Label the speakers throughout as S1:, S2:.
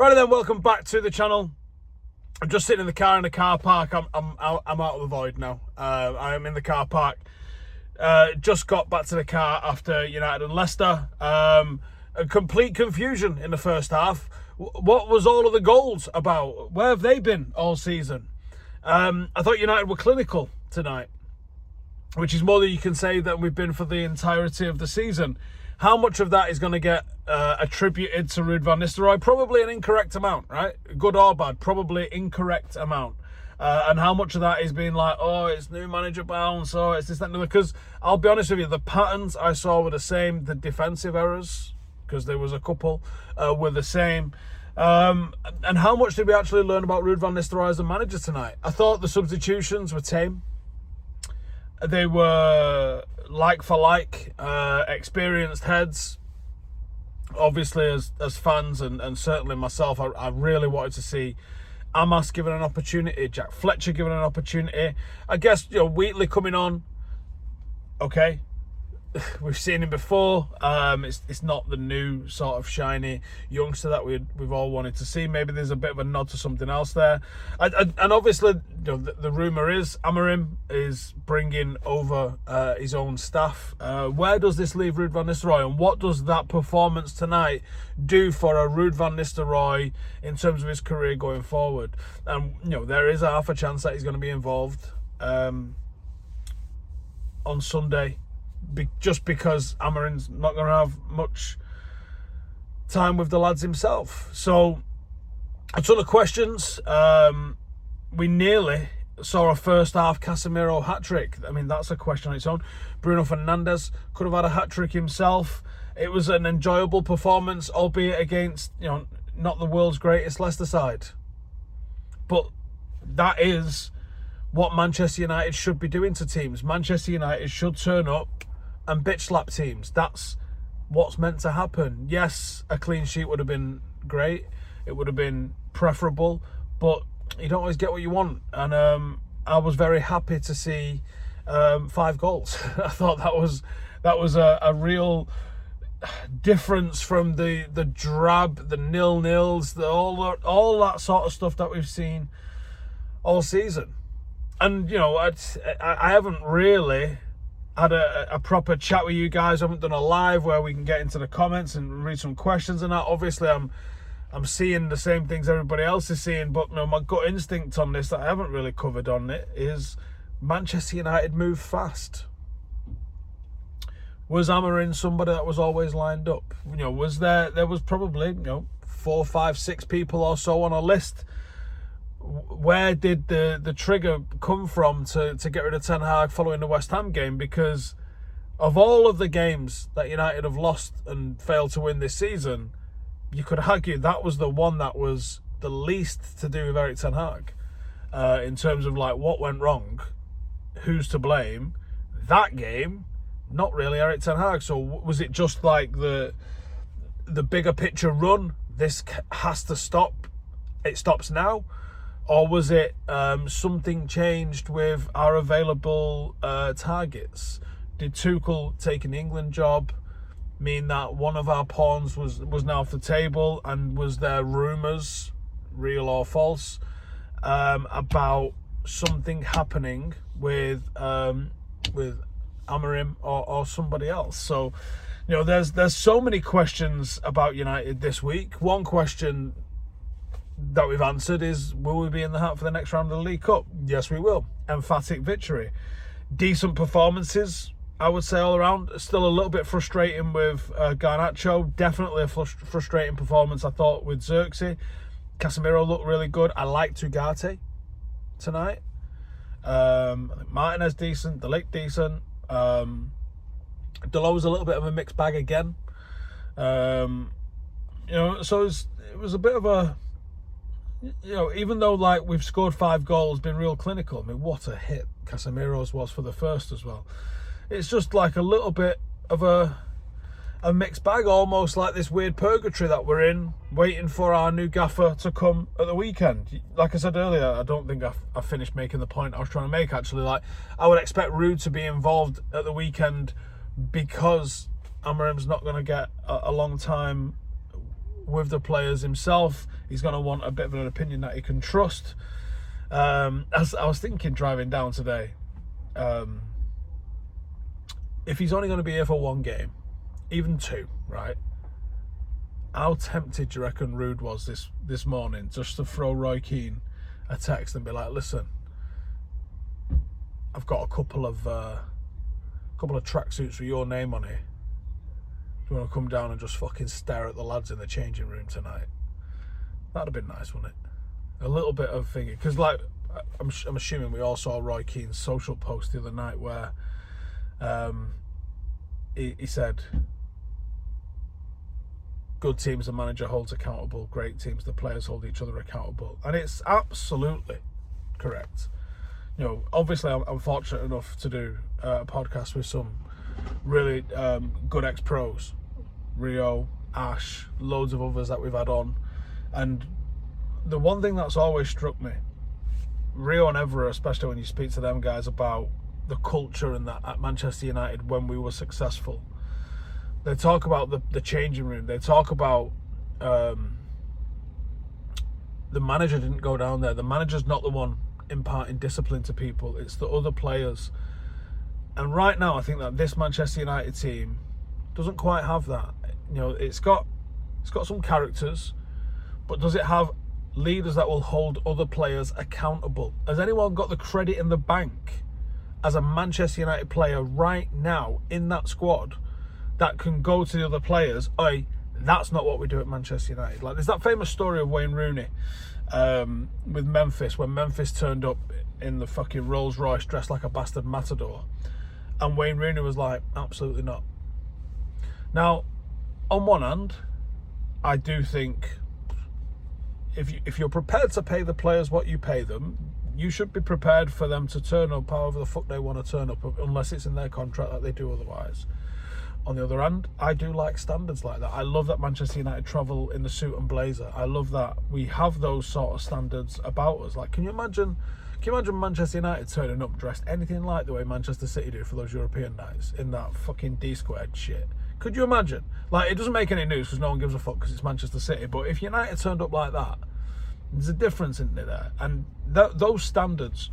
S1: Right then, welcome back to the channel. I'm just sitting in the car in the car park. I'm out of the void now. I am in the car park. Just got back to the car after United and Leicester. A complete confusion in the first half. What was all of the goals about? Where have they been all season? I thought United were clinical tonight, which is more than you can say that we've been for the entirety of the season. How much of that is going to get attributed to Ruud Van Nisteltooy? Probably an incorrect amount, right? Good or bad, probably incorrect amount. And how much of that is being like, oh, it's new manager bounce, or it's this, that, and the other. Because I'll be honest with you, the patterns I saw were the same. The defensive errors, because there was a couple, were the same. And how much did we actually learn about Ruud Van Nistelrooy as a manager tonight? I thought the substitutions were tame. They were like for like, experienced heads. Obviously, as fans and certainly myself, I really wanted to see Amas given an opportunity, Jack Fletcher given an opportunity. I guess Wheatley coming on. Okay, we've seen him before. It's not the new sort of shiny youngster that we've all wanted to see. Maybe there's a bit of a nod to something else there. And obviously, the rumour is Amorim is bringing over his own staff. Where does this leave Ruud Van Nistelrooy, and what does that performance tonight do for a Ruud Van Nistelrooy in terms of his career going forward? And there is half a chance that he's going to be involved on Sunday. Just because Amorim's not going to have much time with the lads himself. So, a ton of questions. We nearly saw a first half Casemiro hat-trick. I mean, that's a question on its own. Bruno Fernandes could have had a hat-trick himself. It was an enjoyable performance, albeit against, not the world's greatest Leicester side. But that is what Manchester United should be doing to teams. Manchester United should turn up and bitch slap teams. That's what's meant to happen. Yes, a clean sheet would have been great. It would have been preferable, but you don't always get what you want. And I was very happy to see 5 goals. I thought that was a real difference from the drab, the 0-0s, all that sort of stuff that we've seen all season. And I haven't really had a proper chat with you guys. I haven't done a live where we can get into the comments and read some questions and that. Obviously, I'm seeing the same things everybody else is seeing, but my gut instinct on this that I haven't really covered on it is Manchester United move fast. Was Amorim somebody that was always lined up? Was there was probably 4, 5, 6 people or so on a list. Where did the trigger come from to get rid of Ten Hag following the West Ham game? Because of all of the games that United have lost and failed to win this season, you could argue that was the one that was the least to do with Erik Ten Hag. In terms of what went wrong, who's to blame? That game, not really Erik Ten Hag. So was it just the bigger picture run? This has to stop. It stops now. Or was it something changed with our available targets? Did Tuchel take an England job mean that one of our pawns was now off the table? And was there rumours, real or false, about something happening with Amorim or somebody else? So, there's so many questions about United this week. One question that we've answered is, will we be in the hunt for the next round of the League Cup? Yes, we will. Emphatic victory. Decent performances, I would say, all around. Still a little bit frustrating with Garnacho. Definitely a frustrating performance, I thought, with Xerxes. Casemiro looked really good. I liked Ugarte tonight. I think Martinez decent. De Ligt decent. Dalot was a little bit of a mixed bag again. So it was a bit of a... even though we've scored 5 goals, been real clinical. I mean, what a hit Casemiro's was for the first as well. It's just a little bit of a mixed bag, almost like this weird purgatory that we're in, waiting for our new gaffer to come at the weekend. Like I said earlier, I don't think I finished making the point I was trying to make, actually. I would expect Ruud to be involved at the weekend because Amorim's not going to get a long time with the players himself. He's going to want a bit of an opinion that he can trust. As I was thinking driving down today, if he's only going to be here for one game, even two, right? How tempted do you reckon Ruud was this morning just to throw Roy Keane a text and be like, listen, I've got a couple of tracksuits with your name on here. Do you want to come down and just fucking stare at the lads in the changing room tonight? That'd have been nice, wouldn't it? A little bit of thinking, because like I'm assuming we all saw Roy Keane's social post the other night where he said, good teams the manager holds accountable, great teams the players hold each other accountable, and it's absolutely correct. You know, obviously I'm fortunate enough to do a podcast with some really good ex-pros, Rio, Ash, loads of others that we've had on, and the one thing that's always struck me, Rio and Evra, especially when you speak to them guys about the culture and that at Manchester United when we were successful, they talk about the changing room. They talk about the manager didn't go down there. The manager's not the one imparting discipline to people. It's the other players. And right now, I think that this Manchester United team doesn't quite have that. You know, it's got some characters, but does it have leaders that will hold other players accountable? Has anyone got the credit in the bank as a Manchester United player right now in that squad that can go to the other players, "Oi, that's not what we do at Manchester United"? Like, there's that famous story of Wayne Rooney with Memphis, when Memphis turned up in the fucking Rolls Royce dressed like a bastard matador, and Wayne Rooney was like, absolutely not. Now, on one hand, I do think if you're prepared to pay the players what you pay them, you should be prepared for them to turn up however the fuck they want to turn up, unless it's in their contract that they do otherwise. On the other hand, I do like standards like that. I love that Manchester United travel in the suit and blazer. I love that we have those sort of standards about us. Like, can you imagine Manchester United turning up dressed anything like the way Manchester City do for those European nights in that fucking D-squared shit? Could you imagine? Like, it doesn't make any news because no one gives a fuck because it's Manchester City. But if United turned up like that, there's a difference, isn't there? And those standards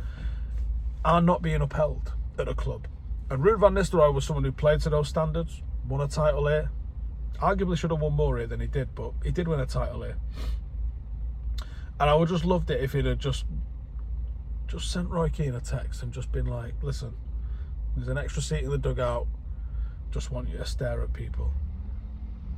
S1: are not being upheld at a club. And Ruud Van Nistelrooy was someone who played to those standards, won a title here. Arguably should have won more here than he did, but he did win a title here. And I would just loved it if he'd have just sent Roy Keane a text and just been like, listen, there's an extra seat in the dugout, just want you to stare at people.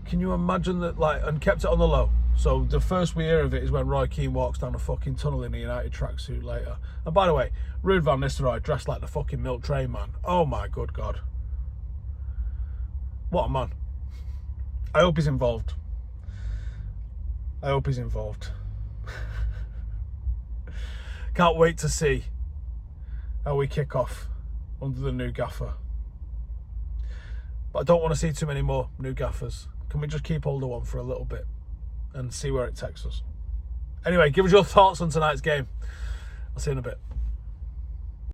S1: Can you imagine that? Like, and kept it on the low. So the first we hear of it is when Roy Keane walks down a fucking tunnel in a United tracksuit later. And by the way, Ruud Van Nistelrooy dressed like the fucking milk tray man. Oh my good God. What a man. I hope he's involved. Can't wait to see how we kick off under the new gaffer. But I don't want to see too many more new gaffers. Can we just keep hold of one for a little bit and see where it takes us? Anyway, give us your thoughts on tonight's game. I'll see you in a bit.